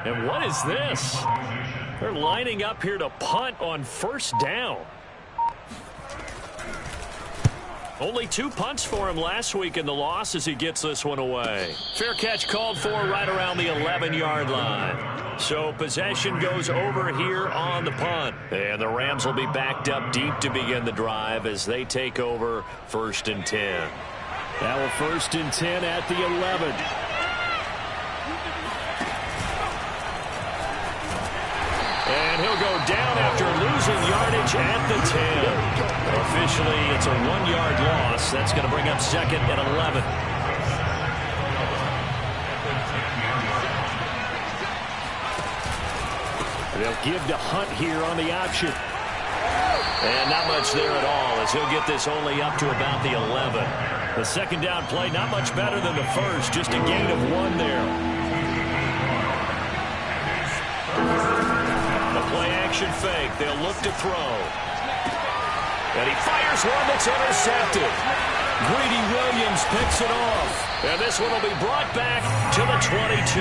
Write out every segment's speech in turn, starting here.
And what is this? They're lining up here to punt on first down. Only 2 punts for him last week in the loss as he gets this one away. Fair catch called for right around the 11-yard line. So possession goes over here on the punt. And the Rams will be backed up deep to begin the drive as they take over 1st and 10. Now a 1st and 10 at the 11. And he'll go down after losing yardage at the 10. Officially, it's a 1-yard loss. That's going to bring up 2nd and 11. They'll give to Hunt here on the option. And not much there at all as he'll get this only up to about the 11. The 2nd down play, not much better than the first, just a gain of 1 there. Play-action fake. They'll look to throw. And he fires one that's intercepted. Greedy Williams picks it off. And this one will be brought back to the 22.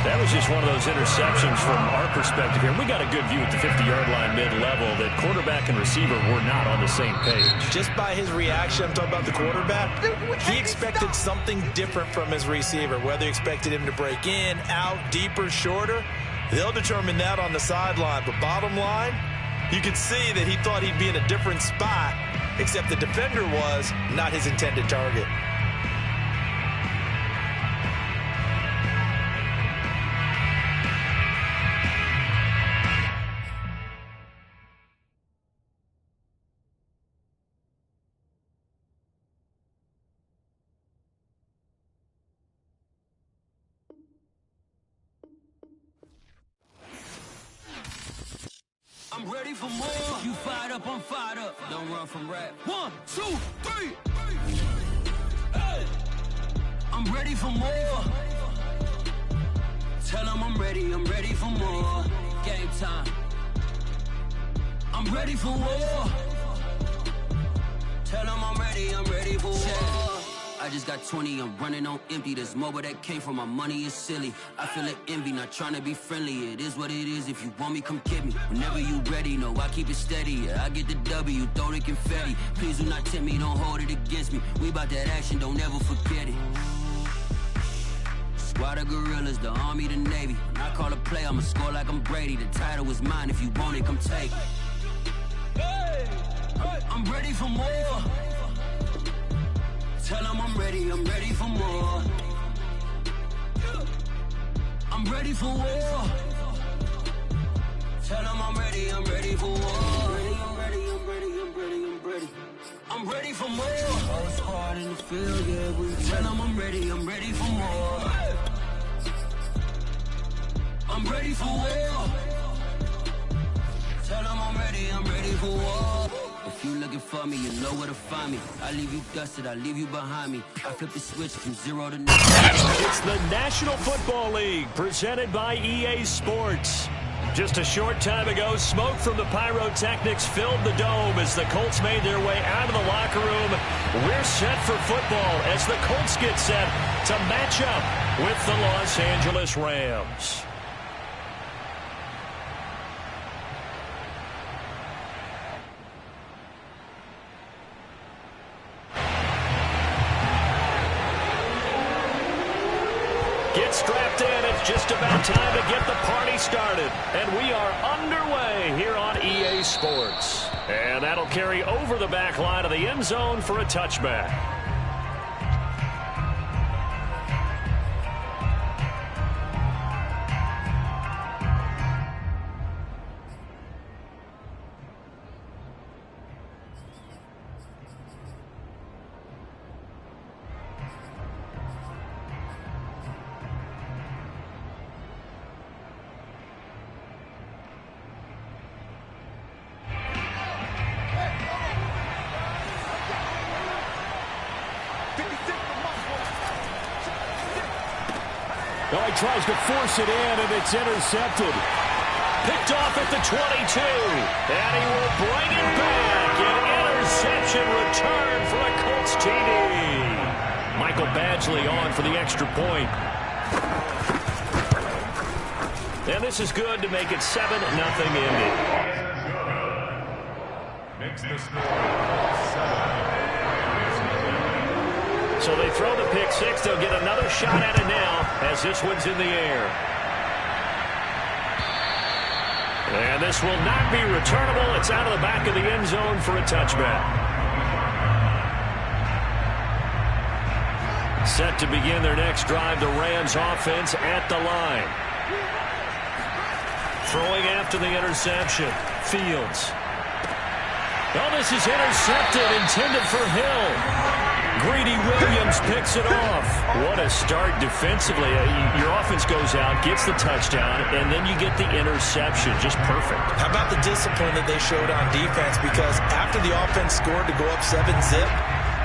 That was just one of those interceptions from our perspective here. We got a good view at the 50-yard line mid-level that quarterback and receiver were not on the same page. Just by his reaction, I'm talking about the quarterback, he expected something different from his receiver, whether he expected him to break in, out, deeper, shorter. They'll determine that on the sideline. But bottom line, you could see that he thought he'd be in a different spot, except the defender was not his intended target. I'm ready for more. You fired up, I'm fired up. Don't run from rap. 1, 2, 3. Hey. I'm ready for more. Tell them I'm ready for more. Game time. I'm ready for war. Tell them I'm ready for war. I just got 20, I'm running on empty. This mobile that came from my money is silly. I feel like envy, not trying to be friendly. It is what it is, if you want me, come get me. Whenever you ready, no, I keep it steady. Yeah, I get the W, throw the confetti. Please do not tempt me, don't hold it against me. We about that action, don't ever forget it. Squad of gorillas, the army, the navy. When I call a play, I'ma score like I'm Brady. The title is mine, if you want it, come take it. Hey, I'm ready for more. Tell them I'm ready for more. I'm ready for war. Tell them I'm ready for war. I'm ready. I'm ready for more. Whole squad in the field, yeah, we tell them I'm ready for more. I'm ready for war. Tell them I'm ready for war. If you looking for me, you know where to find me. I leave you dusted, I leave you behind me. I flip the switch from 0 to 9. It's the National Football League presented by EA Sports. Just a short time ago, smoke from the pyrotechnics filled the dome as the Colts made their way out of the locker room. We're set for football as the Colts get set to match up with the Los Angeles Rams. Get strapped in. It's just about time to get the party started. And we are underway here on EA Sports. And that'll carry over the back line of the end zone for a touchback. Oh, he tries to force it in, and it's intercepted. Picked off at the 22. And he will bring it back. An interception return for a Colts TD. Michael Badgley on for the extra point. And this is good to make it 7-0 Indy. Makes the score 7. So they throw the pick six. They'll get another shot at it now as this one's in the air. And this will not be returnable. It's out of the back of the end zone for a touchback. Set to begin their next drive, the Rams offense at the line. Throwing after the interception. Fields. Oh, this is intercepted, intended for Hill. Greedy Williams picks it off. What a start defensively. Your offense goes out, gets the touchdown, and then you get the interception. Just perfect. How about the discipline that they showed on defense? Because after the offense scored to go up 7-zip,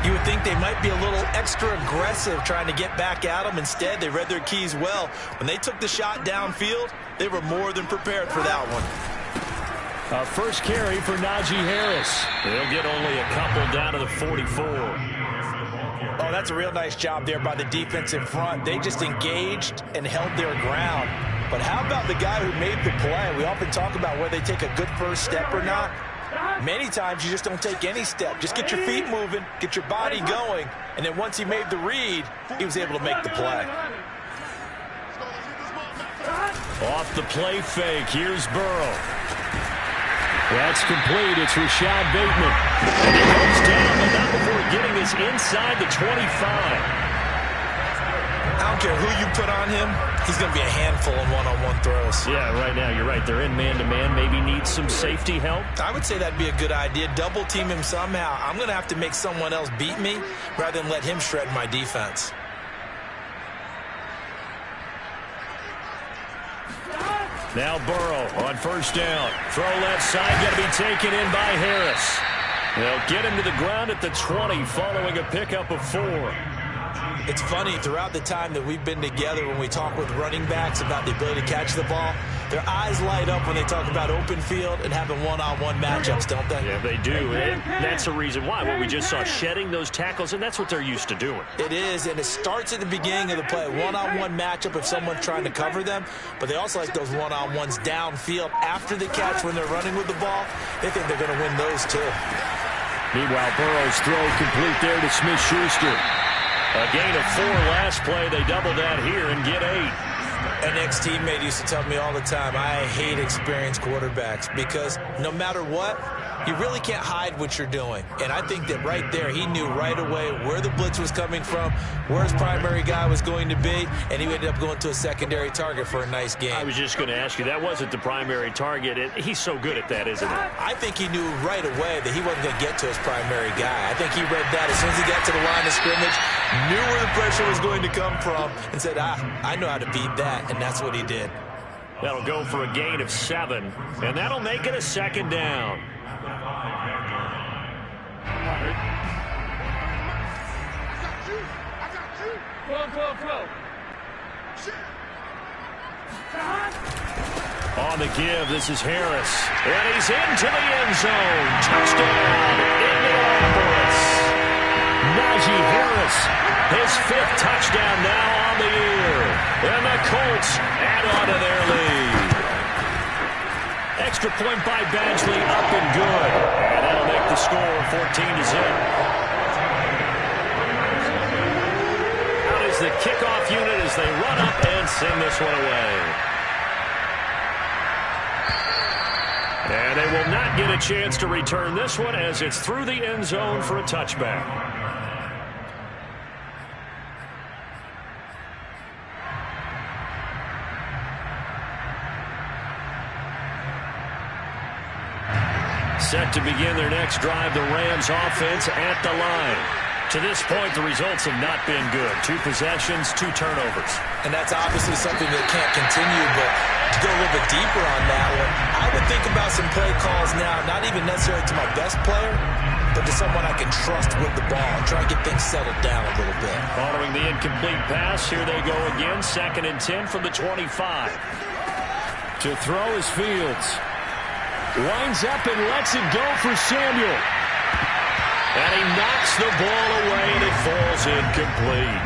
you would think they might be a little extra aggressive trying to get back at them. Instead, they read their keys well. When they took the shot downfield, they were more than prepared for that one. First carry for Najee Harris. They'll get only a couple down to the 44. Oh, that's a real nice job there by the defense in front. They just engaged and held their ground. But how about the guy who made the play? We often talk about whether they take a good first step or not. Many times you just don't take any step. Just get your feet moving, get your body going, and then once he made the read, he was able to make the play. Off the play fake, here's Burrow. That's complete. It's Rashad Bateman. And he goes down, but not before getting this inside the 25. I don't care who you put on him. He's going to be a handful in one-on-one throws. Yeah, right now, you're right. They're in man-to-man. Maybe need some safety help. I would say that'd be a good idea. Double team him somehow. I'm going to have to make someone else beat me rather than let him shred my defense. Now Burrow on first down. Throw left side, got to be taken in by Harris. They'll get him to the ground at the 20 following a pickup of 4. It's funny, throughout the time that we've been together when we talk with running backs about the ability to catch the ball, their eyes light up when they talk about open field and having one-on-one matchups, don't they? Yeah, they do. And that's the reason why. What we just saw, shedding those tackles, and that's what they're used to doing. It is, and it starts at the beginning of the play. One-on-one matchup if someone's trying to cover them, but they also like those one-on-ones downfield after the catch when they're running with the ball. They think they're going to win those too. Meanwhile, Burrow's throw complete there to Smith-Schuster. A gain of 4 last play. They double that here and get 8. An ex-teammate used to tell me all the time, I hate experienced quarterbacks because no matter what, you really can't hide what you're doing. And I think that right there, he knew right away where the blitz was coming from, where his primary guy was going to be, and he ended up going to a secondary target for a nice game. I was just going to ask you, that wasn't the primary target. He's so good at that, isn't he? I think he knew right away that he wasn't going to get to his primary guy. I think he read that as soon as he got to the line of scrimmage, knew where the pressure was going to come from, and said, I know how to beat that, and that's what he did. That'll go for a gain of 7, and that'll make it a second down. On the give, this is Harris. And he's into the end zone. Touchdown, Indianapolis. Najee Harris, his 5th touchdown now on the year. And the Colts add on to their lead. Extra point by Badgley, up and good. And that'll make the score 14-0. Out is the kickoff unit as they run up and send this one away. And they will not get a chance to return this one as it's through the end zone for a touchback. Set to begin their next drive, the Rams offense at the line. To this point, the results have not been good. 2 possessions, 2 turnovers. And that's obviously something that can't continue, but to go a little bit deeper on that one, I would think about some play calls now, not even necessarily to my best player, but to someone I can trust with the ball and try and get things settled down a little bit. Following the incomplete pass, here they go again, 2nd and 10 from the 25. To throw is Fields. Winds up and lets it go for Samuel. And he knocks the ball away, and it falls incomplete.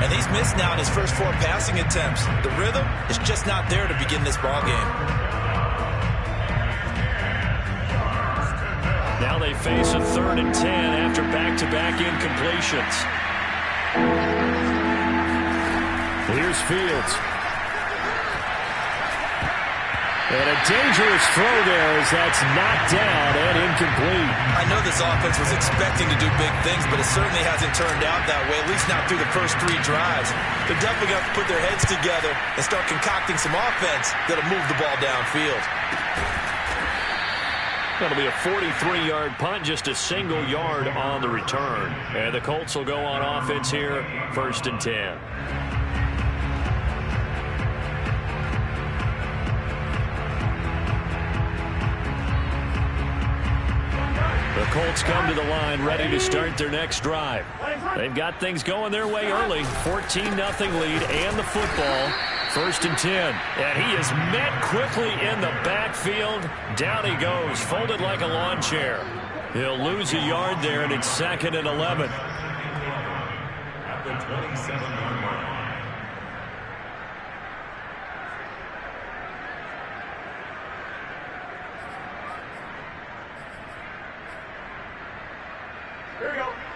And he's missed now in his first 4 passing attempts. The rhythm is just not there to begin this ball game. Now they face a 3rd and 10 after back-to-back incompletions. Here's Fields. And a dangerous throw there as that's knocked down and incomplete. I know this offense was expecting to do big things, but it certainly hasn't turned out that way, at least not through the first 3 drives. They're definitely going to put their heads together and start concocting some offense that'll move the ball downfield. That'll be a 43-yard punt, just a single yard on the return. And the Colts will go on offense here, 1st and 10. The Colts come to the line ready to start their next drive. They've got things going their way early. 14-0 lead and the football. 1st and 10. And he is met quickly in the backfield. Down he goes, folded like a lawn chair. He'll lose a yard there, and it's 2nd and 11. At the 27-yard line.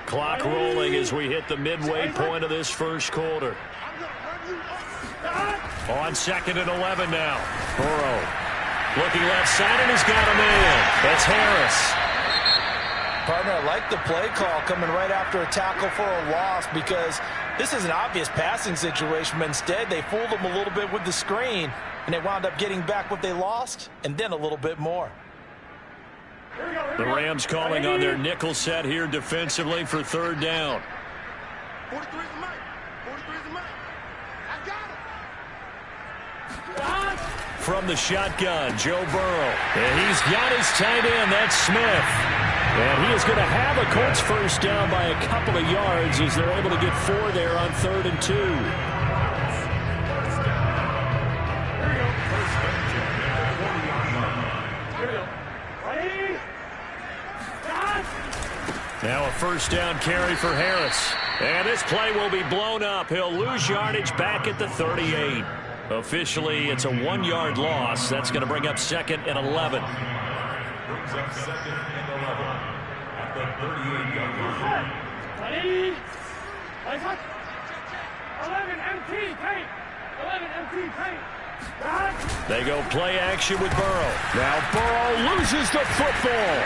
Clock rolling as we hit the midway point of this first quarter. On 2nd and 11 now. Burrow looking left side, and he's got a man. That's Harris. Partner, I like the play call coming right after a tackle for a loss, because this is an obvious passing situation, but instead they fooled them a little bit with the screen, and they wound up getting back what they lost and then a little bit more. The Rams calling on their nickel set here defensively for 3rd down. 43 is the mic. 43 is the mic. I got him. From the shotgun, Joe Burrow. And he's got his tight end, that's Smith. And he is going to have a Colts 1st down by a couple of yards as they're able to get 4 there on 3rd and 2. Now a 1st down carry for Harris. And this play will be blown up. He'll lose yardage back at the 38. Officially, it's a 1-yard loss. That's going to bring up 2nd and 11. Brings up 2nd and 11 at the 38-yard line. 11 MT, paint. 11 MT, paint. They go play action with Burrow. Now Burrow loses the football.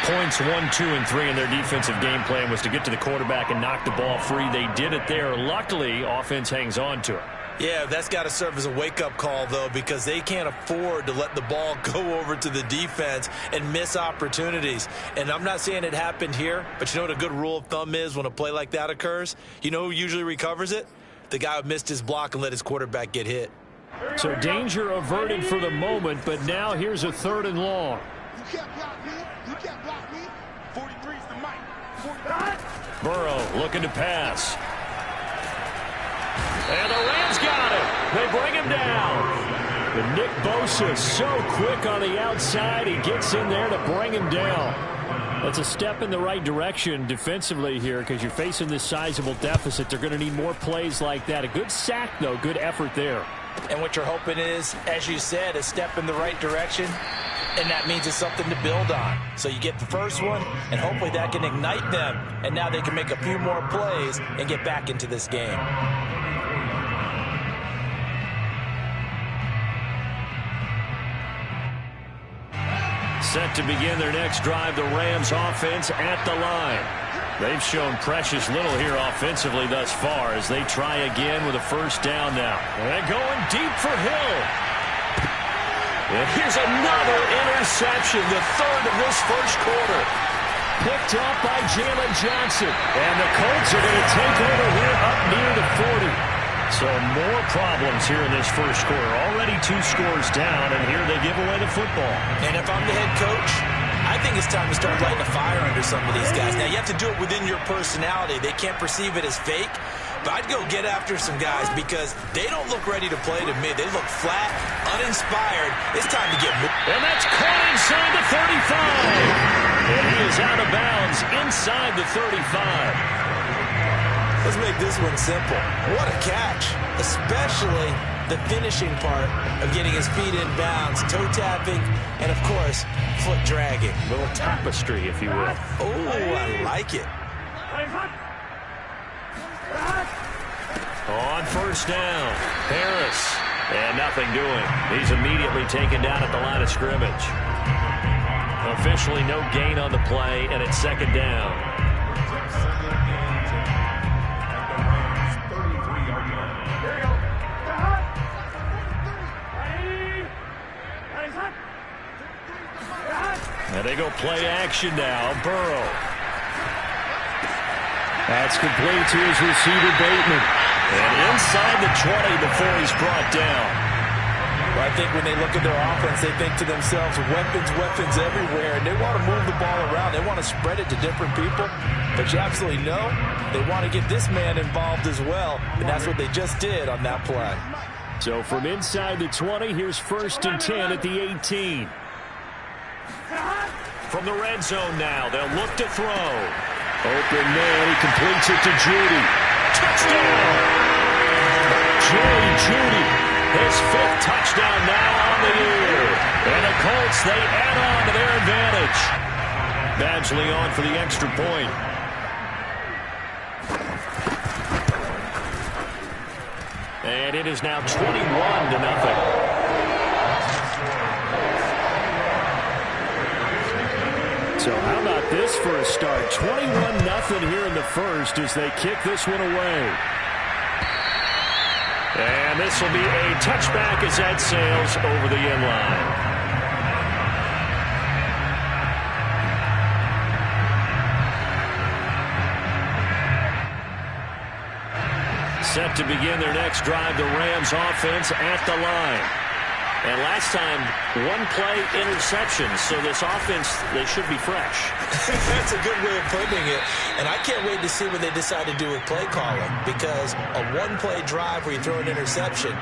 Points 1, 2, and 3 in their defensive game plan was to get to the quarterback and knock the ball free. They did it there. Luckily, offense hangs on to it. Yeah, that's got to serve as a wake-up call, though, because they can't afford to let the ball go over to the defense and miss opportunities. And I'm not saying it happened here, but you know what a good rule of thumb is when a play like that occurs? You know who usually recovers it? The guy who missed his block and let his quarterback get hit. So danger averted for the moment, but now here's a 3rd and long. You can't block me. You can't block me. 43 is the mic. 43. Burrow looking to pass. And the Rams got it. They bring him down. But Nick Bosa so quick on the outside. He gets in there to bring him down. That's a step in the right direction defensively here, because you're facing this sizable deficit. They're going to need more plays like that. A good sack, though. Good effort there. And what you're hoping is, as you said, a step in the right direction. And that means it's something to build on. So you get the first one, and hopefully that can ignite them. And now they can make a few more plays and get back into this game. Set to begin their next drive, the Rams offense at the line. They've shown precious little here offensively thus far as they try again with a 1st down now. And going deep for Hill. And here's another interception, the 3rd of this first quarter. Picked off by Jalen Johnson. And the Colts are going to take over here up near the 40. So more problems here in this first quarter. Already 2 scores down, and here they give away the football. And if I'm the head coach, I think it's time to start lighting a fire under some of these guys. Now, you have to do it within your personality. They can't perceive it as fake. But I'd go get after some guys because they don't look ready to play to me. They look flat, uninspired. It's time to get moved. And that's caught inside the 35. And he is out of bounds inside the 35. Let's make this one simple. What a catch, especially the finishing part of getting his feet in bounds, toe tapping, and of course, foot dragging. A little tapestry, if you will. Oh, I like it. On first down, Harris. And nothing doing. He's immediately taken down at the line of scrimmage. Officially no gain on the play, and it's second down. And they go play action now. Burrow. That's complete to his receiver, Bateman. And inside the 20 before he's brought down. Well, I think when they look at their offense, they think to themselves, weapons, weapons everywhere. And they want to move the ball around. They want to spread it to different people. But you absolutely know they want to get this man involved as well. And that's what they just did on that play. So from inside the 20, here's 1st and 10 at the 18. From the red zone now, they'll look to throw. Open man, he completes it to Judy. Touchdown! Judy, his 5th touchdown now on the year. And the Colts, they add on to their advantage. Badgley on for the extra point. And it is now 21-0. So how about this for a start? 21-0 here in the first as they kick this one away. And this will be a touchback as that sails over the end line. Set to begin their next drive, the Rams offense at the line. And last time, 1-play interception, so this offense, they should be fresh. That's a good way of putting it. And I can't wait to see what they decide to do with play calling, because a 1-play drive where you throw an interception,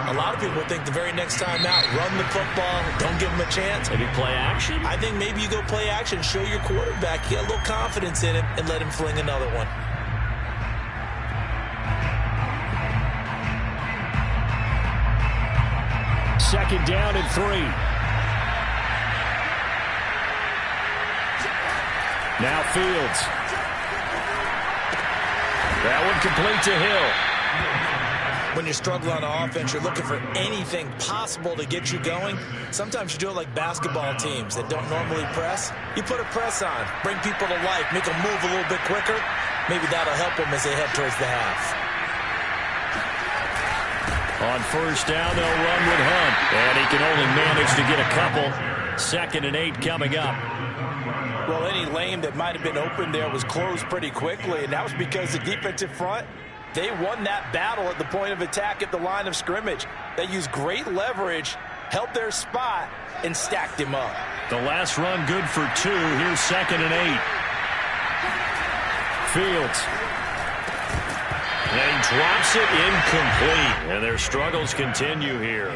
a lot of people think the very next time out, run the football, don't give them a chance. Maybe play action? I think maybe you go play action, show your quarterback, get a little confidence in him, and let him fling another one. Second down and 3. Now Fields. That one complete to Hill. When you're struggling on offense, you're looking for anything possible to get you going. Sometimes you do it like basketball teams that don't normally press. You put a press on, bring people to life, make them move a little bit quicker. Maybe that'll help them as they head towards the half. On first down, they'll run with Hunt. And he can only manage to get a couple. 2nd and 8 coming up. Well, any lane that might have been open there was closed pretty quickly, and that was because the defensive front, they won that battle at the point of attack at the line of scrimmage. They used great leverage, held their spot, and stacked him up. The last run good for 2. Here's 2nd and 8. Fields. And he drops it incomplete. And their struggles continue here.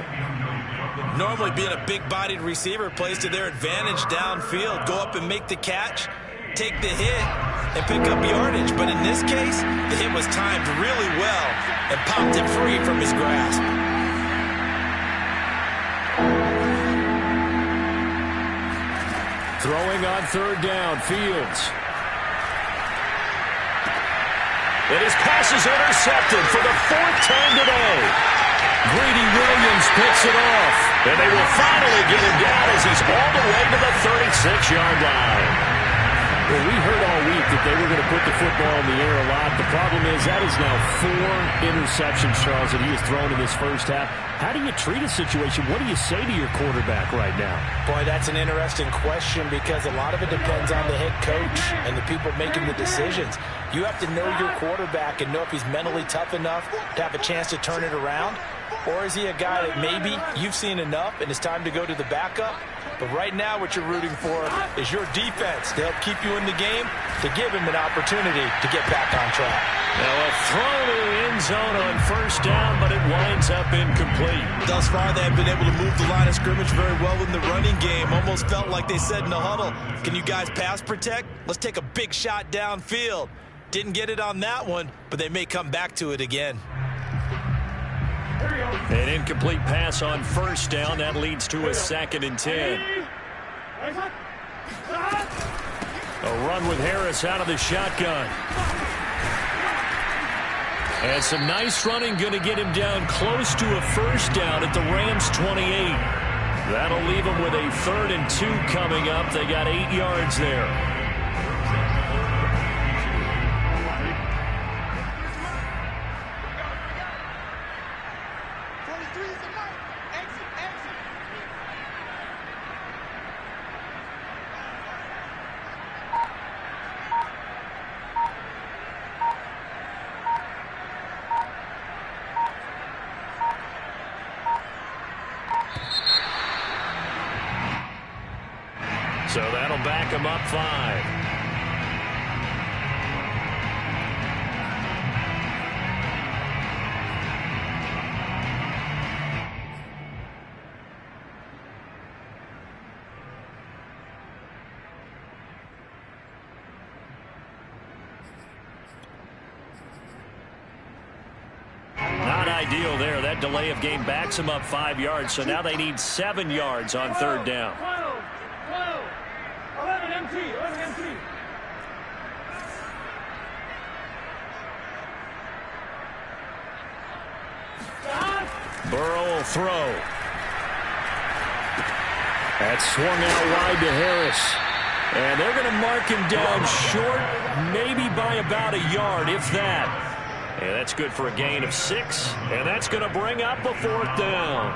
Normally being a big-bodied receiver plays to their advantage downfield. Go up and make the catch, take the hit, and pick up yardage. But in this case, the hit was timed really well and popped it free from his grasp. Throwing on 3rd down, Fields. And his pass is intercepted for the 4th time today. Greedy Williams picks it off. And they will finally get him down as he's all the way to the 36-yard line. Well, we heard all week that they were going to put the football in the air a lot. The problem is that is now 4 interceptions, Charles, that he has thrown in this first half. How do you treat a situation? What do you say to your quarterback right now? Boy, that's an interesting question because a lot of it depends on the head coach and the people making the decisions. You have to know your quarterback and know if he's mentally tough enough to have a chance to turn it around. Or is he a guy that maybe you've seen enough and it's time to go to the backup? But right now what you're rooting for is your defense to help keep you in the game, to give him an opportunity to get back on track. Now a throw to the end zone on first down, but it winds up incomplete. Thus far, they have been able to move the line of scrimmage very well in the running game. Almost felt like they said in the huddle, can you guys pass protect? Let's take a big shot downfield. Didn't get it on that one, but they may come back to it again. An incomplete pass on first down. That leads to a 2nd and 10. A run with Harris out of the shotgun. And some nice running going to get him down close to a first down at the Rams' 28. That'll leave him with a 3rd and 2 coming up. They got 8 yards there. So that'll back him up 5. Not ideal there. That delay of game backs him up 5 yards. So now they need 7 yards on 3rd down. Burrow will throw. That's swung out wide to Harris. And they're going to mark him down short, maybe by about a yard, if that. And that's good for a gain of 6. And that's going to bring up a 4th down.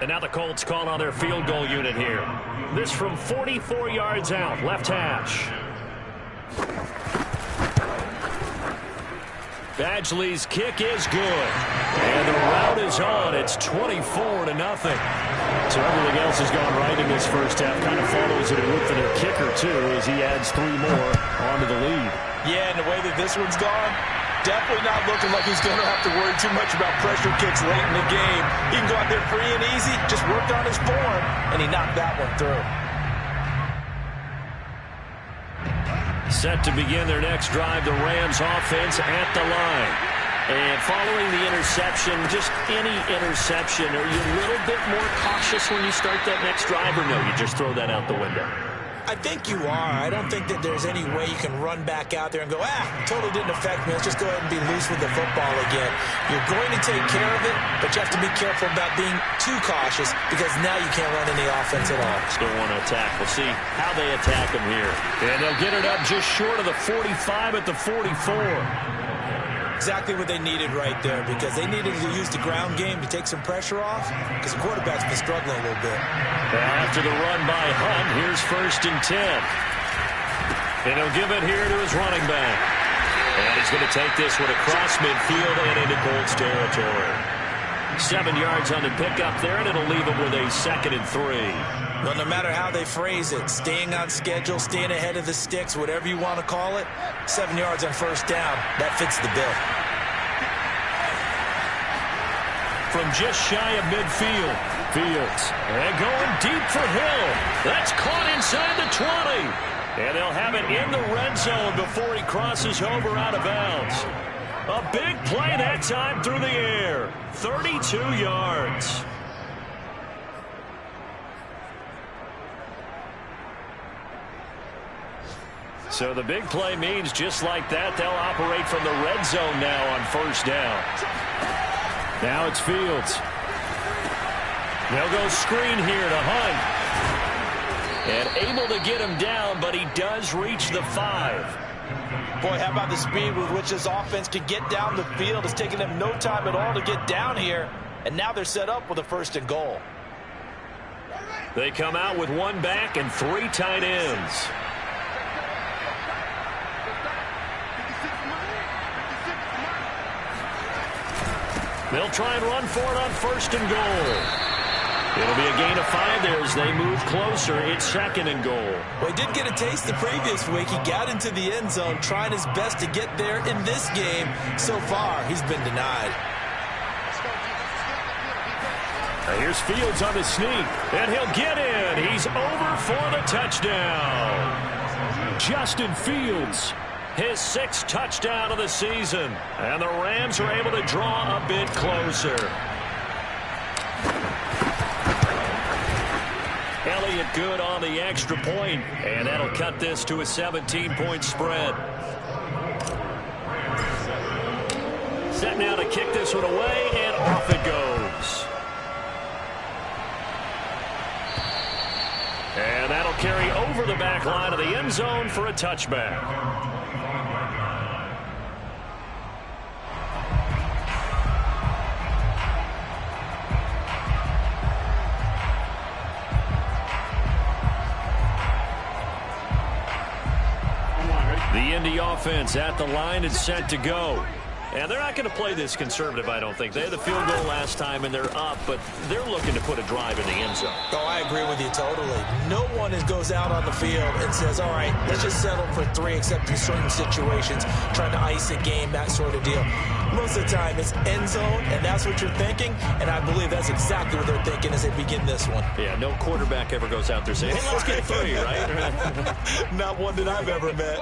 And now the Colts call on their field goal unit here. This from 44 yards out, left hash. Badgley's kick is good. And the route is on. It's 24-0. So everything else has gone right in this first half. Kind of follows it with their kicker, too, as he adds 3 more onto the lead. Yeah, and the way that this one's gone, definitely not looking like he's going to have to worry too much about pressure kicks late in the game. He can go out there free and easy, just worked on his form, and he knocked that one through. Set to begin their next drive, the Rams offense at the line. And following the interception, just any interception, are you a little bit more cautious when you start that next drive, or no, you just throw that out the window? I think you are. I don't think that there's any way you can run back out there and go, totally didn't affect me. Let's just go ahead and be loose with the football again. You're going to take care of it, but you have to be careful about being too cautious because now you can't run any offense at all. Still want to attack. We'll see how they attack him here. And they'll get it up just short of the 45 at the 44. Exactly what they needed right there because they needed to use the ground game to take some pressure off because the quarterback's been struggling a little bit. After the run by Hunt, here's 1st and 10. And he'll give it here to his running back. And he's going to take this one across midfield and into Colts territory. 7 yards on the pickup there, and it'll leave him with a 2nd and 3. Well, no matter how they phrase it, staying on schedule, staying ahead of the sticks, whatever you want to call it, 7 yards on 1st down, that fits the bill. From just shy of midfield, Fields. And going deep for Hill. That's caught inside the 20. And they'll have it in the red zone before he crosses over out of bounds. A big play that time through the air. 32 yards. So the big play means just like that, they'll operate from the red zone now on 1st down. Now it's Fields. They'll go screen here to Hunt. And able to get him down, but he does reach the 5. Boy, how about the speed with which this offense can get down the field? It's taken them no time at all to get down here. And now they're set up with a 1st and goal. They come out with 1 back and 3 tight ends. They'll try and run for it on 1st and goal. It'll be a gain of 5 there as they move closer. It's 2nd and goal. Well, he did get a taste the previous week. He got into the end zone, trying his best to get there in this game. So far, he's been denied. Here's Fields on the sneak, and he'll get in. He's over for the touchdown. Justin Fields, his 6th touchdown of the season, and the Rams are able to draw a bit closer. Elliott good on the extra point, and that'll cut this to a 17-point spread. Set now to kick this one away, and off it goes. And that'll carry over the back line of the end zone for a touchback. The Indy offense at the line and set to go. And they're not going to play this conservative, I don't think. They had the field goal last time, and they're up, but they're looking to put a drive in the end zone. Oh, I agree with you totally. No one goes out on the field and says, all right, let's just settle for 3, except in certain situations, trying to ice a game, that sort of deal. Most of the time, it's end zone, and that's what you're thinking, and I believe that's exactly what they're thinking as they begin this one. Yeah, no quarterback ever goes out there saying, hey, let's get 3, right? Not one that I've ever met.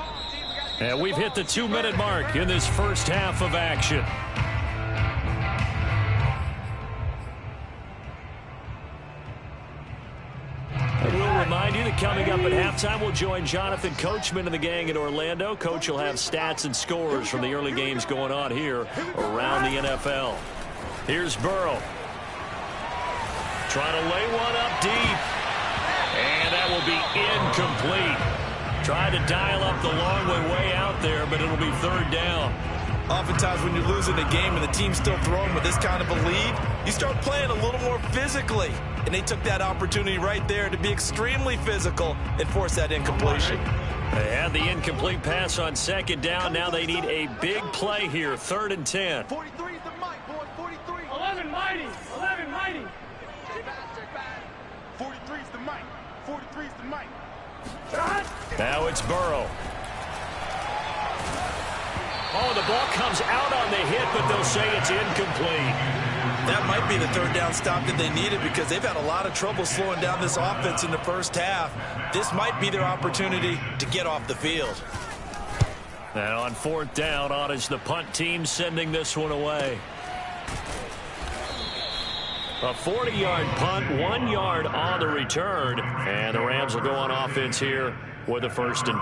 And we've hit the 2-minute mark in this first half of action. And we'll remind you that coming up at halftime, we'll join Jonathan Coachman and the gang in Orlando. Coach will have stats and scores from the early games going on here around the NFL. Here's Burrow. Trying to lay one up deep. And that will be incomplete. Tried to dial up the long way out there, but it'll be 3rd down. Oftentimes when you're losing a game and the team's still throwing with this kind of a lead, you start playing a little more physically. And they took that opportunity right there to be extremely physical and force that incompletion. They had the incomplete pass on 2nd down. Now they need a big play here, 3rd and 10. 43 is the mic, boys. 43. 11 mighty. 11 mighty. 43 is the mic. 43 is the mic. Now it's Burrow. Oh, the ball comes out on the hit, but they'll say it's incomplete. That might be the 3rd down stop that they needed because they've had a lot of trouble slowing down this offense in the first half. This might be their opportunity to get off the field. And on 4th down, on is the punt team sending this one away. A 40-yard punt, 1 yard on the return. And the Rams will go on offense here with a 1st and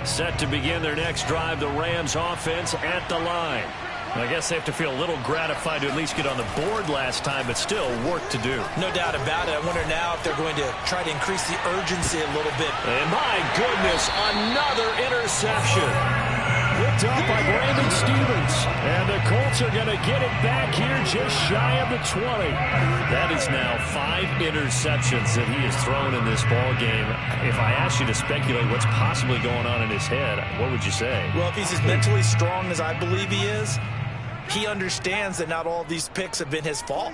10. Set to begin their next drive, the Rams offense at the line. I guess they have to feel a little gratified to at least get on the board last time, but still work to do. No doubt about it. I wonder now if they're going to try to increase the urgency a little bit. And my goodness, another interception. Picked up by Brandon Stevens. And the Colts are going to get it back here just shy of the 20. That is now 5 interceptions that he has thrown in this ball game. If I asked you to speculate what's possibly going on in his head, what would you say? Well, if he's as mentally strong as I believe he is, he understands that not all of these picks have been his fault.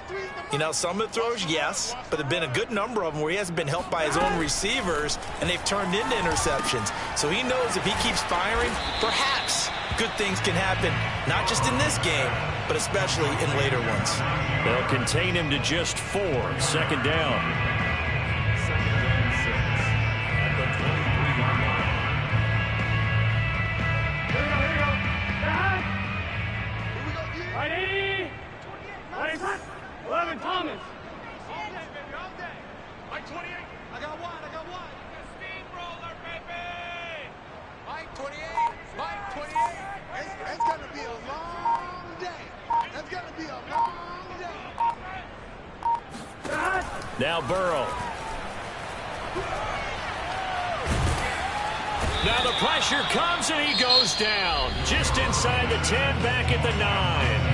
You know, some of the throws, yes, but there have been a good number of them where he hasn't been helped by his own receivers, and they've turned into interceptions. So he knows if he keeps firing, perhaps good things can happen, not just in this game, but especially in later ones. They'll contain him to just 4. 2nd down. Thomas. Mike 28. I got one. Steamroller, baby. Mike 28. Mike 28. It's going to be a long day. It's going to be a long day. Now Burrow. Now the pressure comes and he goes down. Just inside the 10, back at the 9.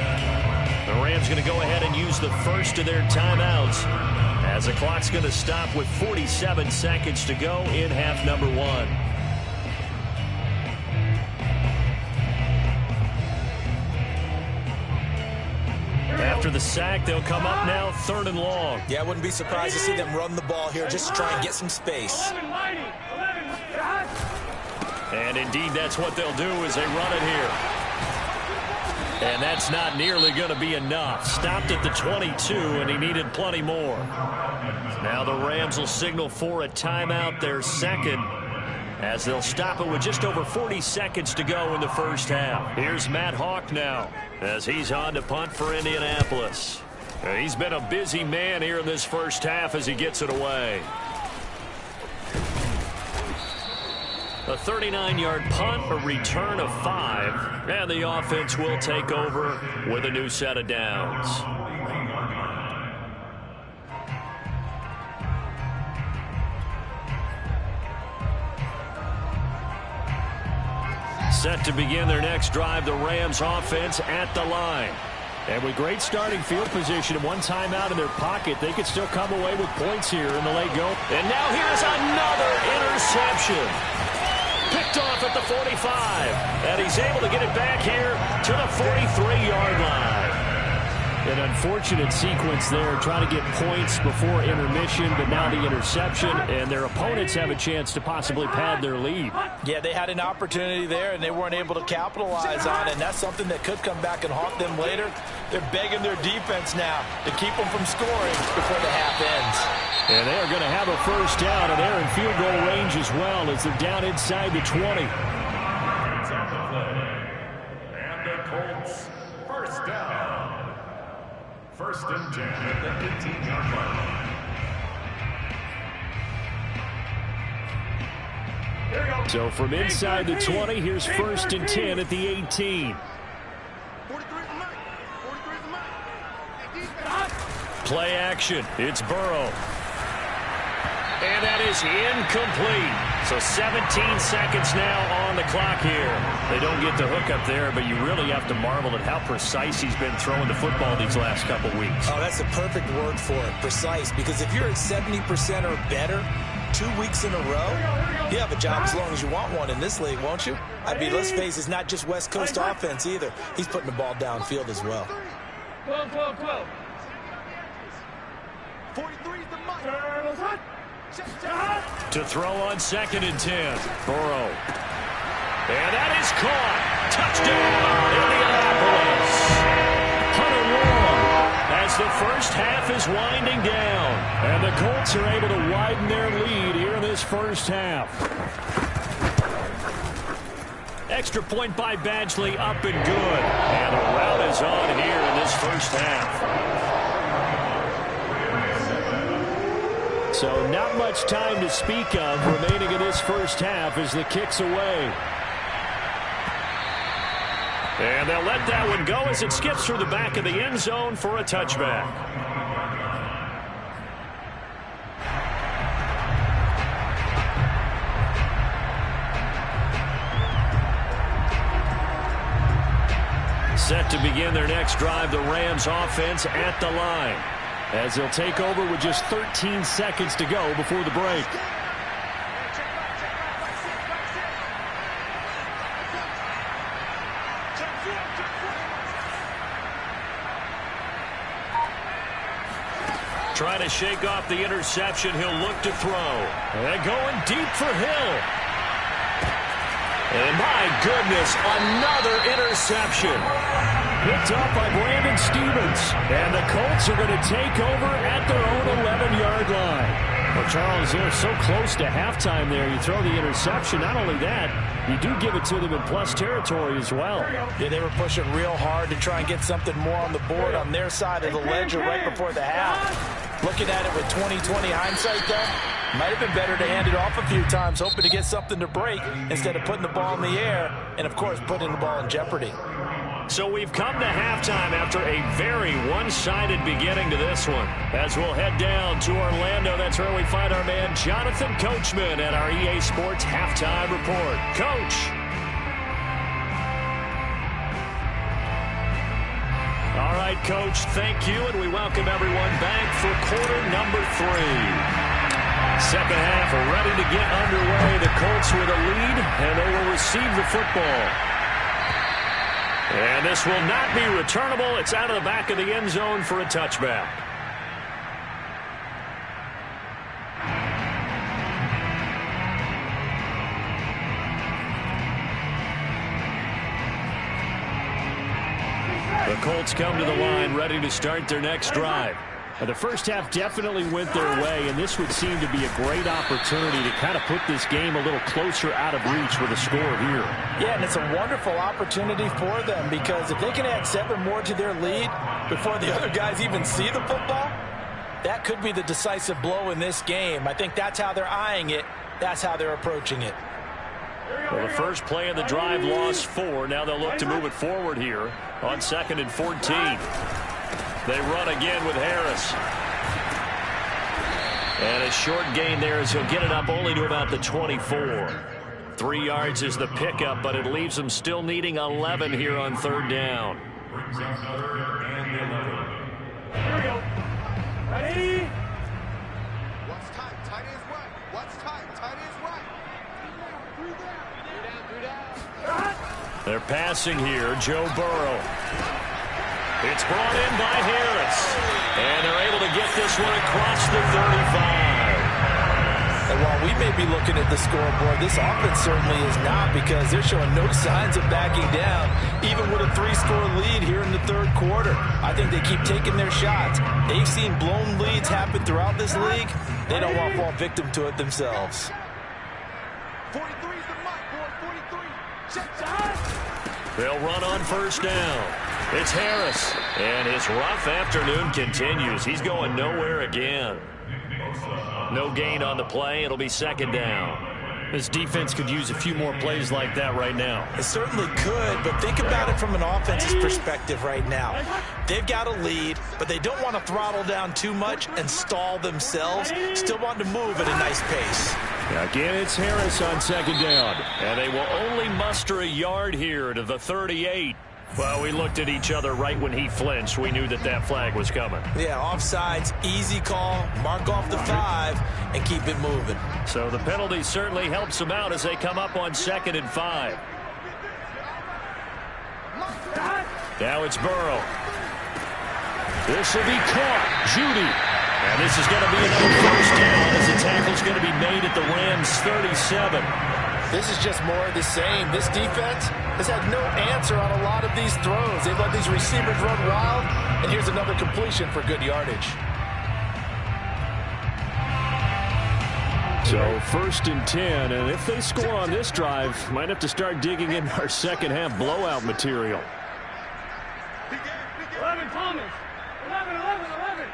The Rams going to go ahead and use the first of their timeouts as the clock's going to stop with 47 seconds to go in half number 1. After the sack, they'll come up now 3rd and long. Yeah, I wouldn't be surprised to see them run the ball here just to try and get some space. 11 mighty. 11 mighty. And indeed, that's what they'll do as they run it here. And that's not nearly going to be enough. Stopped at the 22, and he needed plenty more. Now the Rams will signal for a timeout, their second, as they'll stop it with just over 40 seconds to go in the first half. Here's Matt Hawk now as he's on to punt for Indianapolis. He's been a busy man here in this first half as he gets it away. A 39-yard punt, a return of 5, and the offense will take over with a new set of downs. Set to begin their next drive, the Rams offense at the line. And with great starting field position and one timeout in their pocket, they could still come away with points here in the late go. And now here's another interception. Picked off at the 45. And he's able to get it back here to the 43-yard line. An unfortunate sequence there, trying to get points before intermission, but now the interception, and their opponents have a chance to possibly pad their lead. Yeah, they had an opportunity there, and they weren't able to capitalize on it, and that's something that could come back and haunt them later. They're begging their defense now to keep them from scoring before the half ends. And they are going to have a first down, and they're in field goal range as well as they're down inside the 20. And the Colts, first down. First and 10 at the 18-yard line. So from inside the 20, here's first and 10 at the 18. Play action. It's Burrow. And that is incomplete. So 17 seconds now on the clock here. They don't get the hook up there, but you really have to marvel at how precise he's been throwing the football these last couple weeks. Oh, that's a perfect word for it, precise, because if you're at 70% or better 2 weeks in a row, you have a job as long as you want one in this league, won't you? I mean, let's face it, it's not just West Coast offense either. He's putting the ball downfield as well. 12. 43 is the mark. Turtles hot. To throw on second and 10. Burrow. And that is caught. Touchdown, Indianapolis. Hunter long as the first half is winding down. And the Colts are able to widen their lead here in this first half. Extra point by Badgley, up and good. And the rout is on here in this first half. So not much time to speak of remaining in this first half as the kick's away. And they'll let that one go as it skips through the back of the end zone for a touchback. Set to begin their next drive, the Rams offense at the line, as they'll take over with just 13 seconds to go before the break. Trying to shake off the interception. He'll look to throw. And going deep for Hill. And my goodness, another interception. Picked off by Brandon Stevens. And the Colts are going to take over at their own 11-yard line. Well, Charles, they're so close to halftime there. You throw the interception. Not only that, you do give it to them in plus territory as well. Yeah, they were pushing real hard to try and get something more on the board on their side of the ledger right before the half. Looking at it with 20/20 hindsight, though, might have been better to hand it off a few times, hoping to get something to break instead of putting the ball in the air and, of course, putting the ball in jeopardy. So we've come to halftime after a very one-sided beginning to this one. As we'll head down to Orlando, that's where we find our man Jonathan Coachman at our EA Sports Halftime Report. Coach. All right, Coach, thank you, and we welcome everyone back for quarter number 3. Second half ready to get underway. The Colts with a lead, and they will receive the football. And this will not be returnable. It's out of the back of the end zone for a touchback. Colts come to the line, ready to start their next drive. The first half definitely went their way, and this would seem to be a great opportunity to kind of put this game a little closer out of reach with a score here. Yeah, and it's a wonderful opportunity for them, because if they can add 7 more to their lead before the other guys even see the football, that could be the decisive blow in this game. I think that's how they're eyeing it. That's how they're approaching it. Well, the first play of the drive lost 4. Now they'll look to move it forward here on 2nd and 14. They run again with Harris. And a short gain there as he'll get it up only to about the 24. 3 yards is the pickup, but it leaves them still needing 11 here on 3rd down. Brings up 3rd and 11. Here we go. Ready? What's tight? Tight is right. What's tight? Tight is right. 3 down. They're passing here. Joe Burrow. It's brought in by Harris. And they're able to get this one across the 35. And while we may be looking at the scoreboard, this offense certainly is not, because they're showing no signs of backing down, even with a 3-score lead here in the 3rd quarter. I think they keep taking their shots. They've seen blown leads happen throughout this league. They don't want to fall victim to it themselves. 43 is the mic, boy. 43. Check shot. They'll run on 1st down. It's Harris. And his rough afternoon continues. He's going nowhere again. No gain on the play. It'll be 2nd down. This defense could use a few more plays like that right now. It certainly could, but think about it from an offense's perspective right now. They've got a lead, but they don't want to throttle down too much and stall themselves. Still want to move at a nice pace. Again, it's Harris on 2nd down. And they will only muster a yard here to the 38. Well, we looked at each other right when he flinched. We knew that that flag was coming. Yeah, offsides, easy call, mark off the 5, and keep it moving. So the penalty certainly helps them out as they come up on 2nd and 5. Now it's Burrow. This will be caught. Judy. And this is going to be another 1st down as the tackle's going to be made at the Rams' 37. This is just more of the same. This defense has had no answer on a lot of these throws. They've let these receivers run wild, and here's another completion for good yardage. So 1st and 10, and if they score on this drive, might have to start digging in our 2nd half blowout material. 11, Thomas. 11, 11, 11.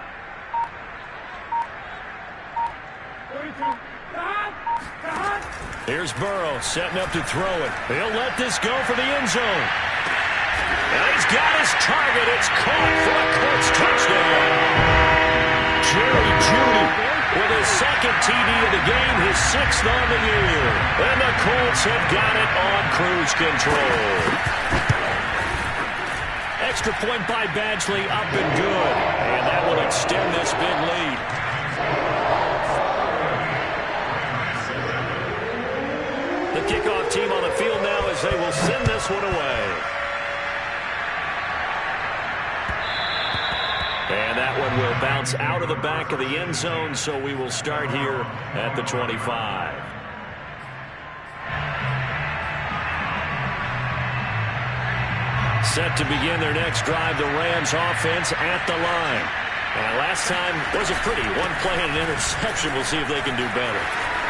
42. Here's Burrow setting up to throw it. He'll let this go for the end zone. And he's got his target. It's caught for a Colts touchdown. Jerry Judy with his 2nd TD of the game, his 6th on the year. And the Colts have got it on cruise control. Extra point by Badgley, up and good. And that will extend this big lead. The kickoff team on the field now as they will send this one away. And that one will bounce out of the back of the end zone, so we will start here at the 25. Set to begin their next drive, the Rams offense at the line. And last time was a pretty one play and an interception. We'll see if they can do better.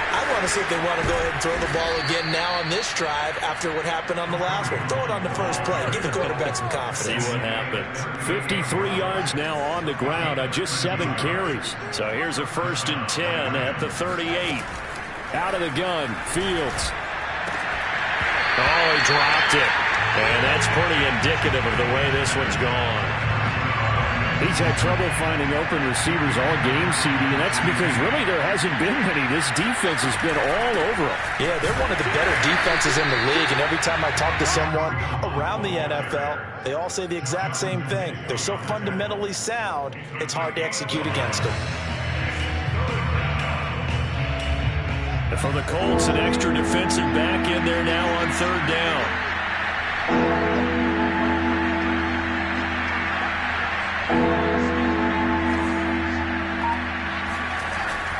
I want to see if they want to go ahead and throw the ball again now on this drive after what happened on the last one. Throw it on the first play. Give the quarterback some confidence. See what happens. 53 yards now on the ground on just 7 carries. So here's a 1st and 10 at the 38. Out of the gun, Fields. Oh, he dropped it. And that's pretty indicative of the way this one's gone. He's had trouble finding open receivers all game, CD, and that's because really there hasn't been many. This defense has been all over him. Yeah, they're one of the better defenses in the league, and every time I talk to someone around the NFL, they all say the exact same thing. They're so fundamentally sound, it's hard to execute against them. For the Colts, an extra defensive back in there now on 3rd down.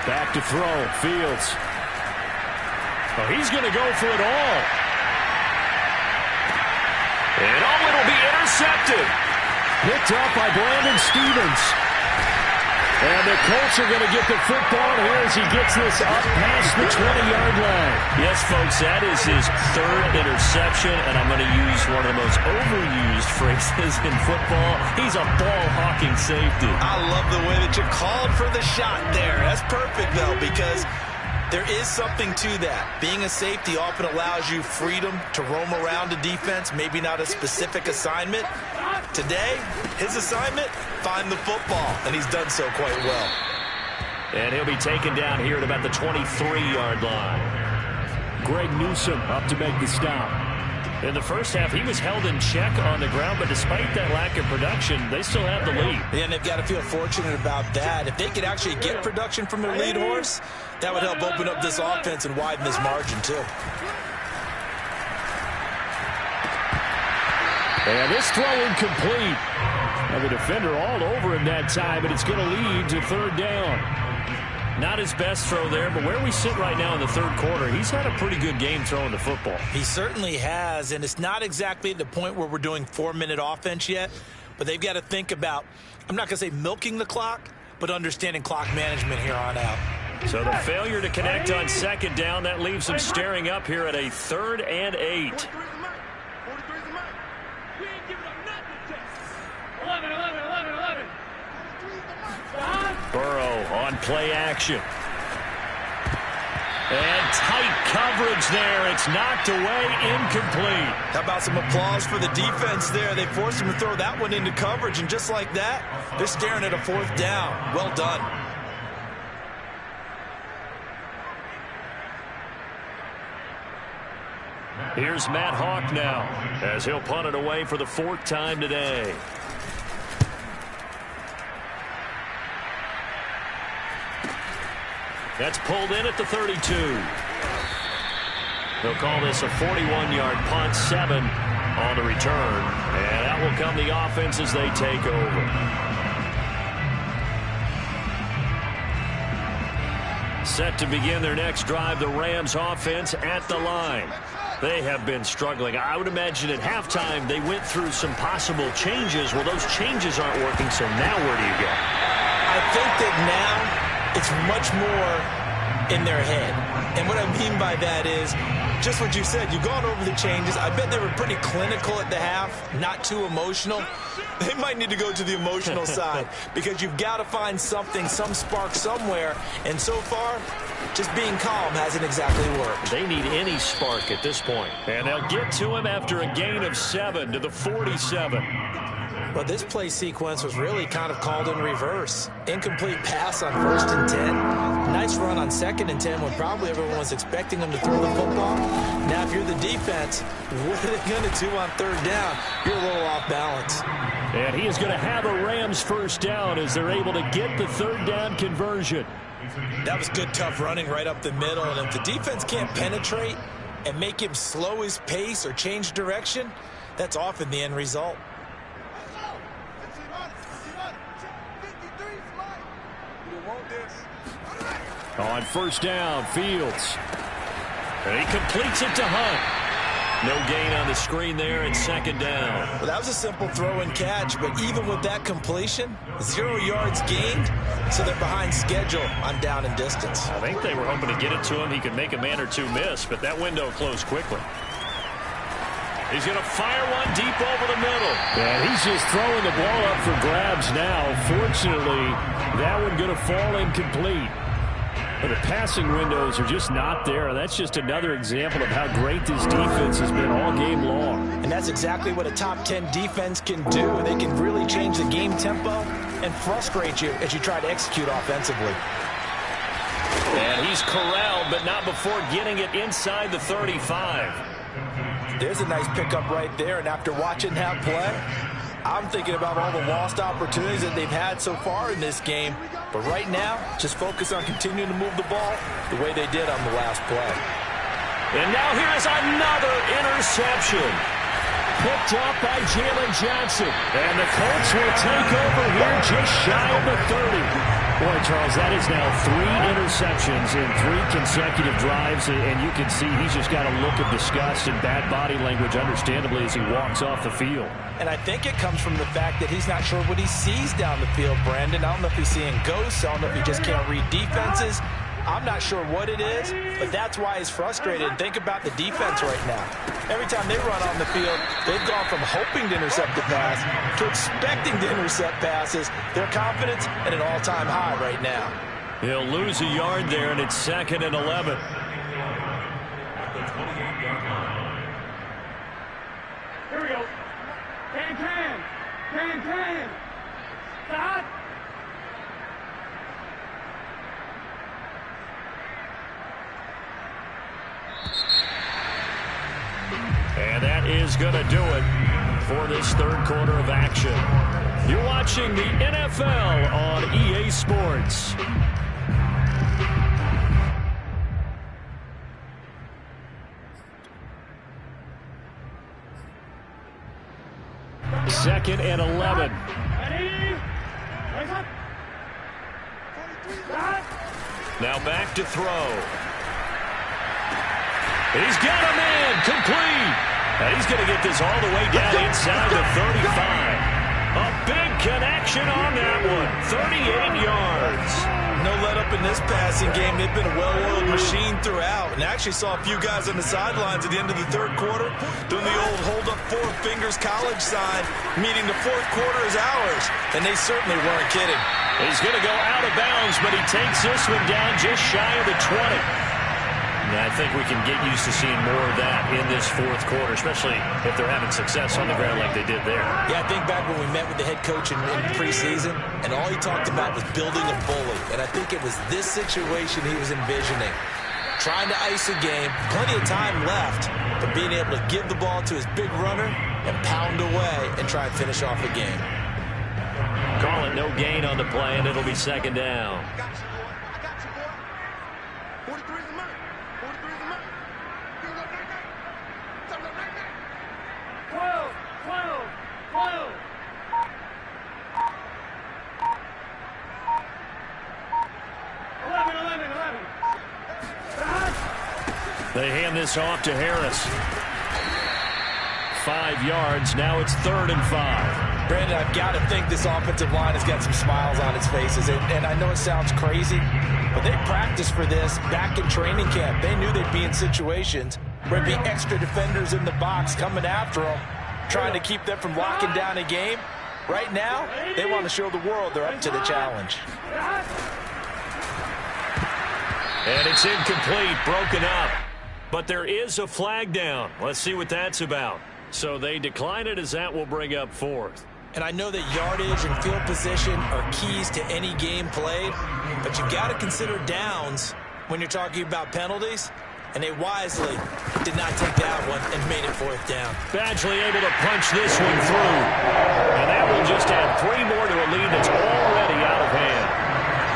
Back to throw, Fields. Oh, he's going to go for it all. And it'll be intercepted. Picked up by Brandon Stevens. And the Colts are going to get the football here as he gets this up past the 20-yard line. Yes, folks, that is his third interception, and I'm going to use one of the most overused phrases in football. He's a ball-hawking safety. I love the way that you called for the shot there. That's perfect, though, because there is something to that. Being a safety often allows you freedom to roam around a defense, maybe not a specific assignment. Today, his assignment, find the football, and he's done so quite well. And he'll be taken down here at about the 23-yard line. Greg Newsome up to make the stop. In the first half, he was held in check on the ground, but despite that lack of production, they still have the lead. And they've got to feel fortunate about that. If they could actually get production from their lead horse, that would help open up this offense and widen this margin, too. And this throw incomplete. Now the defender all over him that time, but it's going to lead to third down. Not his best throw there, but where we sit right now in the third quarter, he's had a pretty good game throwing the football. He certainly has, and it's not exactly at the point where we're doing 4-minute offense yet, but they've got to think about, I'm not going to say milking the clock, but understanding clock management here on out. So the failure to connect on second down, that leaves them staring up here at a 3rd and 8. 11. Burrow on play action. And tight coverage there. It's knocked away, incomplete. How about some applause for the defense there? They forced him to throw that one into coverage, and just like that, they're staring at a 4th down. Well done. Here's Matt Hawk now, as he'll punt it away for the 4th time today. That's pulled in at the 32. They'll call this a 41-yard punt, 7 on the return. And out will come the offense as they take over. Set to begin their next drive, the Rams offense at the line. They have been struggling. I would imagine at halftime they went through some possible changes. Well, those changes aren't working, so now where do you go? I think that now it's much more in their head. And what I mean by that is just what you said. You've gone over the changes. I bet they were pretty clinical at the half, not too emotional. They might need to go to the emotional side because you've got to find something, some spark somewhere. And so far, just being calm hasn't exactly worked. They need any spark at this point. And they'll get to him after a gain of 7 to the 47. Well, this play sequence was really kind of called in reverse. Incomplete pass on 1st and 10. Nice run on 2nd and 10 when probably everyone was expecting them to throw the football. Now, if you're the defense, what are they going to do on 3rd down? You're a little off balance. And he is going to have a Rams 1st down as they're able to get the 3rd down conversion. That was good, tough running right up the middle. And if the defense can't penetrate and make him slow his pace or change direction, that's often the end result. On 1st down, Fields. And he completes it to Hunt. No gain on the screen there, and 2nd down. Well, that was a simple throw and catch, but even with that completion, 0 yards gained, so they're behind schedule on down and distance. I think they were hoping to get it to him. He could make a man or two miss, but that window closed quickly. He's going to fire one deep over the middle. And he's just throwing the ball up for grabs now. Fortunately, that one going to fall incomplete. But the passing windows are just not there. That's just another example of how great this defense has been all game long. And that's exactly what a top 10 defense can do. They can really change the game tempo and frustrate you as you try to execute offensively. And he's corralled, but not before getting it inside the 35. There's a nice pickup right there, and after watching that play, I'm thinking about all the lost opportunities that they've had so far in this game. But right now, just focus on continuing to move the ball the way they did on the last play. And now here is another interception. Picked up by Jalen Johnson. And the Colts will take over here just shy of the 30. Boy, Charles, that is now 3 interceptions in 3 consecutive drives, and you can see he's just got a look of disgust and bad body language, understandably, as he walks off the field. And I think it comes from the fact that he's not sure what he sees down the field, Brandon. I don't know if he's seeing ghosts. I don't know if he just can't read defenses. I'm not sure what it is, but that's why he's frustrated. Think about the defense right now. Every time they run on the field, they've gone from hoping to intercept the pass to expecting to intercept passes. Their confidence at an all-time high right now. He'll lose a yard there, and it's 2nd and 11. Here we go. Can. Stop. And that is going to do it for this 3rd quarter of action. You're watching the NFL on EA Sports. Second and 11. Now back to throw. He's got a man complete. And he's going to get this all the way down inside the 35. A big connection on that one. 38 yards. No let up in this passing game. They've been a well-oiled machine throughout. And actually saw a few guys on the sidelines at the end of the 3rd quarter doing the old hold up 4 fingers college sign, meaning the 4th quarter is ours. And they certainly weren't kidding. He's going to go out of bounds, but he takes this one down just shy of the 20. And I think we can get used to seeing more of that in this 4th quarter, especially if they're having success on the ground like they did there. Yeah, I think back when we met with the head coach in preseason, and all he talked about was building a bully. And I think it was this situation he was envisioning. Trying to ice a game, plenty of time left, but being able to give the ball to his big runner and pound away and try and finish off a game. Call it no gain on the play, and it'll be 2nd down. They hand this off to Harris. 5 yards. Now it's 3rd and 5. Brandon, I've got to think this offensive line has got some smiles on its faces. And I know it sounds crazy, but they practiced for this back in training camp. They knew they'd be in situations where there'd be extra defenders in the box coming after them, trying to keep them from locking down a game. Right now, they want to show the world they're up to the challenge. And it's incomplete, broken up. But there is a flag down. Let's see what that's about. So they decline it, as that will bring up 4th. And I know that yardage and field position are keys to any game played, but you've got to consider downs when you're talking about penalties. And they wisely did not take that one and made it 4th down. Badgley able to punch this one through. And that will just add 3 more to a lead that's already out of hand.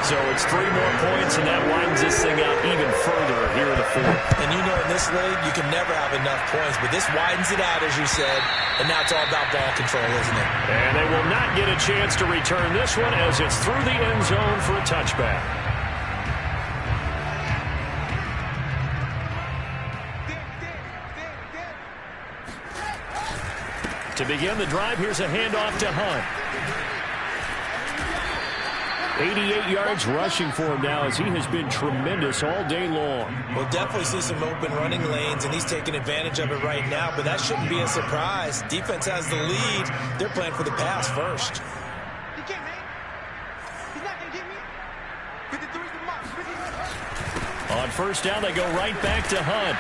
So it's 3 more points, and that widens this thing out even further here in the 4th. And you know in this league, you can never have enough points, but this widens it out, as you said, and now it's all about ball control, isn't it? And they will not get a chance to return this one as it's through the end zone for a touchback. To begin the drive, here's a handoff to Hunt. 88 yards rushing for him now, as he has been tremendous all day long. We'll definitely see some open running lanes, and he's taking advantage of it right now, but that shouldn't be a surprise. Defense has the lead. They're playing for the pass first. He can't hang. He's not going to get me. 53's the mark. 53. On 1st down, they go right back to Hunt.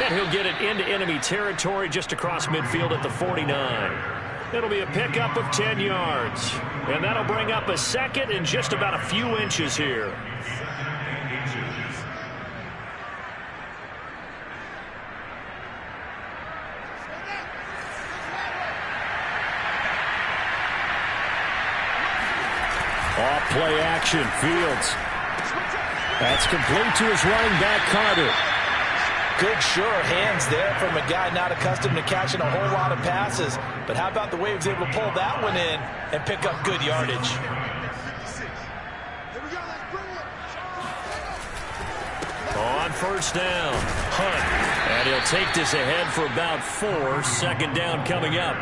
And he'll get it into enemy territory just across midfield at the 49. It'll be a pickup of 10 yards. And that'll bring up a 2nd and just about a few inches here. Off play action, Fields. That's complete to his running back, Carter. Good, sure hands there from a guy not accustomed to catching a whole lot of passes. But how about the way he was able to pull that one in and pick up good yardage? first down. Hunt. And he'll take this ahead for about 4. Second down coming up.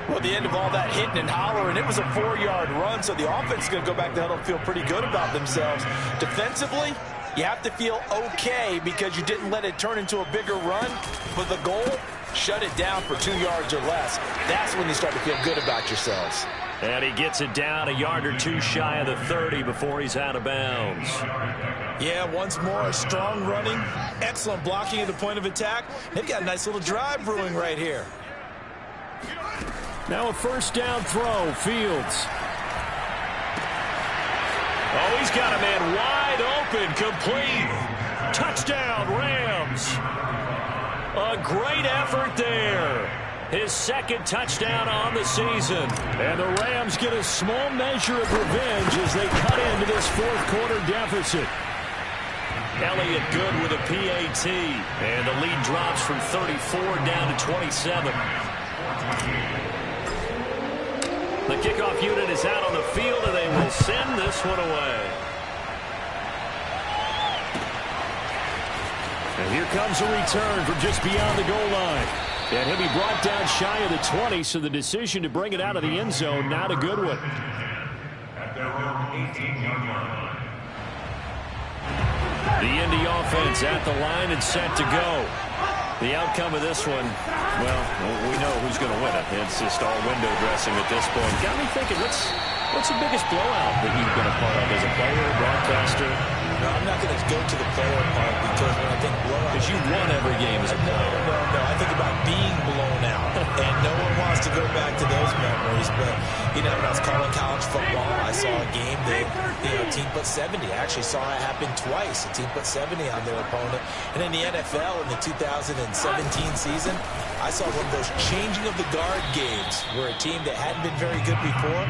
Well, the end of all that hitting and hollering, it was a 4-yard run, so the offense is going to go back to huddle and feel pretty good about themselves. Defensively, you have to feel okay because you didn't let it turn into a bigger run. But the goal, shut it down for 2 yards or less. That's when you start to feel good about yourselves. And he gets it down a yard or 2 shy of the 30 before he's out of bounds. Yeah, once more, strong running, excellent blocking at the point of attack. They've got a nice little drive brewing right here. Now a first down throw, Fields. Oh, he's got a man wide open, complete. Touchdown, Rams. A great effort there. His second touchdown on the season. And the Rams get a small measure of revenge as they cut into this fourth-quarter deficit. Elliott good with a PAT. And the lead drops from 34 down to 27. The kickoff unit is out on the field, and they will send this one away. And here comes a return from just beyond the goal line. And he'll be brought down shy of the 20, so the decision to bring it out of the end zone, not a good one. At their own 18-yard line. The Indy offense at the line and set to go. The outcome of this one, well, we know who's going to win it. It's just all window dressing at this point. Got me thinking, what's the biggest blowout that you've been a part of as a player, broadcaster? No, I'm not going to go to the player part because when I think blowout... Because you won every game as a player. No. I think about being blown out. And no one wants to go back to those memories. But, you know, when I was calling college football, I saw a game that, a team put 70. I actually saw it happen twice. A team put 70 on their opponent. And in the NFL in the 2017 season, I saw one of those changing of the guard games where a team that hadn't been very good before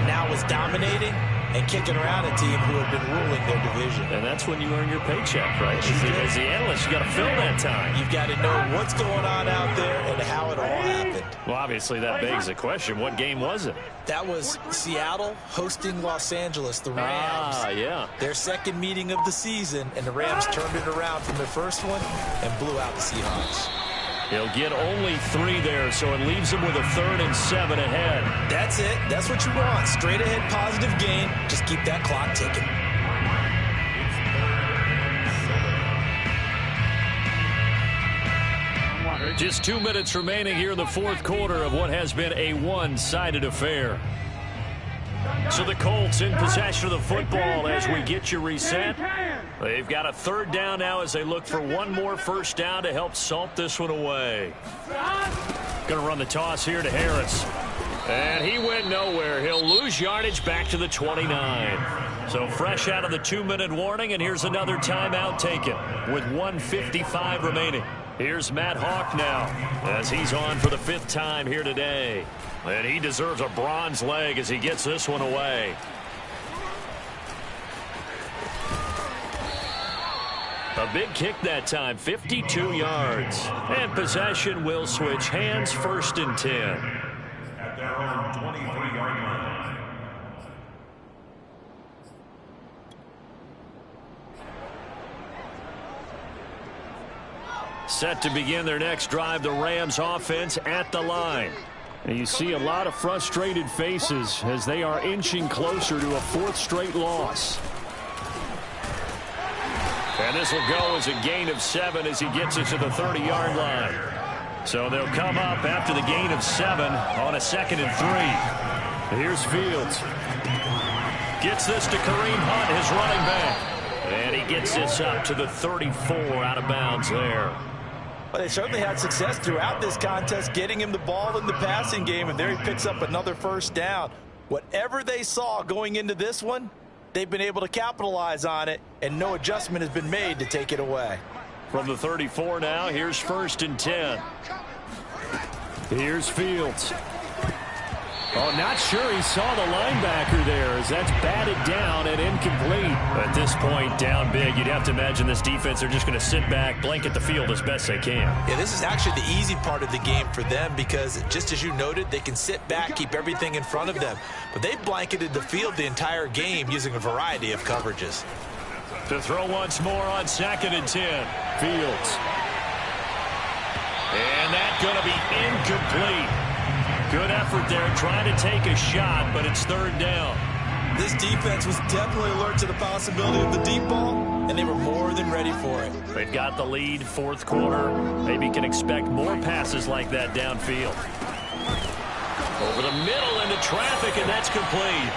now was dominating and kicking around a team who had been ruling their division. And that's when you earn your paycheck, right? As the analyst, you got to fill that time. You've got to know what's going on out there and how it all happened. Well, obviously, that begs the question, what game was it? That was Seattle hosting Los Angeles, the Rams. Yeah. Their second meeting of the season, and the Rams turned it around from their first one and blew out the Seahawks. He'll get only 3 there, so it leaves him with a 3rd and 7 ahead. That's it. That's what you want. Straight ahead positive gain. Just keep that clock ticking. Just 2 minutes remaining here in the fourth quarter of what has been a one-sided affair. So the Colts in possession of the football as we get you reset. They've got a 3rd down now as they look for one more first down to help salt this one away. Going to run the toss here to Harris. And he went nowhere. He'll lose yardage back to the 29. So fresh out of the 2-minute warning, and here's another timeout taken with 1:55 remaining. Here's Matt Hawk now as he's on for the 5th time here today. And he deserves a bronze leg as he gets this one away. A big kick that time, 52 yards. And possession will switch hands, 1st and 10. At their own 23-yard line. Set to begin their next drive, the Rams offense at the line. And you see a lot of frustrated faces as they are inching closer to a 4th straight loss. And this will go as a gain of 7 as he gets it to the 30-yard line. So they'll come up after the gain of 7 on a 2nd and 3. Here's Fields. Gets this to Kareem Hunt, his running back. And he gets this up to the 34 out of bounds there. Well, they certainly had success throughout this contest getting him the ball in the passing game, and there he picks up another first down. Whatever they saw going into this one, they've been able to capitalize on it, and no adjustment has been made to take it away. From the 34 now, here's 1st and 10. Here's Fields. Oh, not sure he saw the linebacker there as that's batted down and incomplete. At this point, down big, you'd have to imagine this defense, they're just going to sit back, blanket the field as best they can. Yeah, this is actually the easy part of the game for them because, just as you noted, they can sit back, keep everything in front of them. But they blanketed the field the entire game using a variety of coverages. To throw once more on 2nd and 10. Fields. And that's going to be incomplete. Good effort there trying to take a shot, but it's 3rd down. This defense was definitely alert to the possibility of the deep ball, and they were more than ready for it. They've got the lead, 4th quarter. Maybe can expect more passes like that downfield. Over the middle into traffic, and that's complete.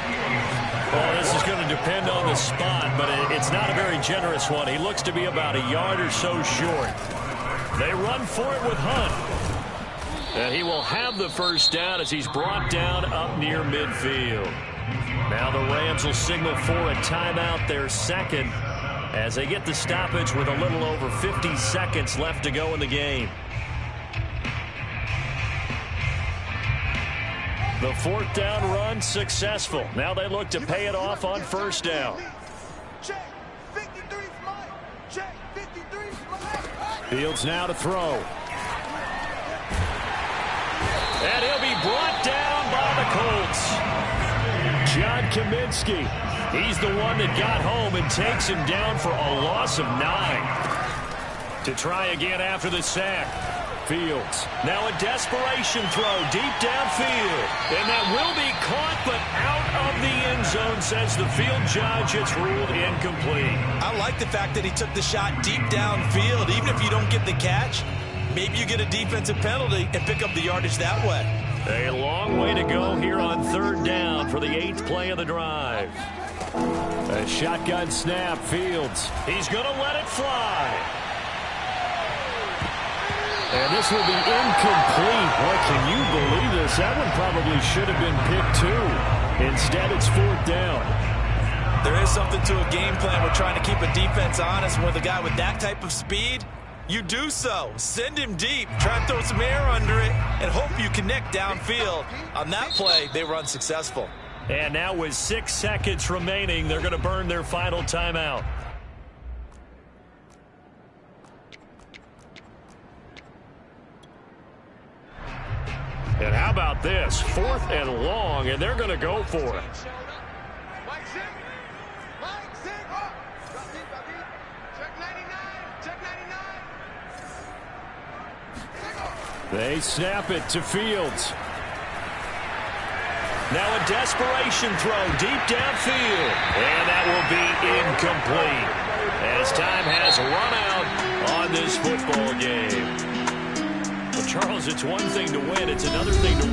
Well, this is going to depend on the spot, but it's not a very generous one. He looks to be about a yard or so short. They run for it with Hunt. And he will have the 1st down as he's brought down up near midfield. Now the Rams will signal for a timeout, their 2nd, as they get the stoppage with a little over 50 seconds left to go in the game. The 4th down run successful. Now they look to pay it off on 1st down. Fields now to throw. And he'll be brought down by the Colts. John Kaminsky. He's the one that got home and takes him down for a loss of 9. To try again after the sack. Fields. Now a desperation throw deep downfield. And that will be caught, but out of the end zone, says the field judge. It's ruled incomplete. I like the fact that he took the shot deep downfield. Even if you don't get the catch, maybe you get a defensive penalty and pick up the yardage that way. A long way to go here on 3rd down for the 8th play of the drive. A shotgun snap. Fields. He's going to let it fly. And this will be incomplete. Boy, can you believe this? That one probably should have been picked too. Instead, it's 4th down. There is something to a game plan. We're trying to keep a defense honest. With a guy with that type of speed, you do so. Send him deep. Try and throw some air under it and hope you connect downfield. On that play, they were unsuccessful. And now with 6 seconds remaining, they're going to burn their final timeout. And how about this? 4th and long, and they're going to go for it. They snap it to Fields. Now a desperation throw deep downfield. And that will be incomplete as time has run out on this football game. Well, Charles, it's one thing to win. It's another thing to win.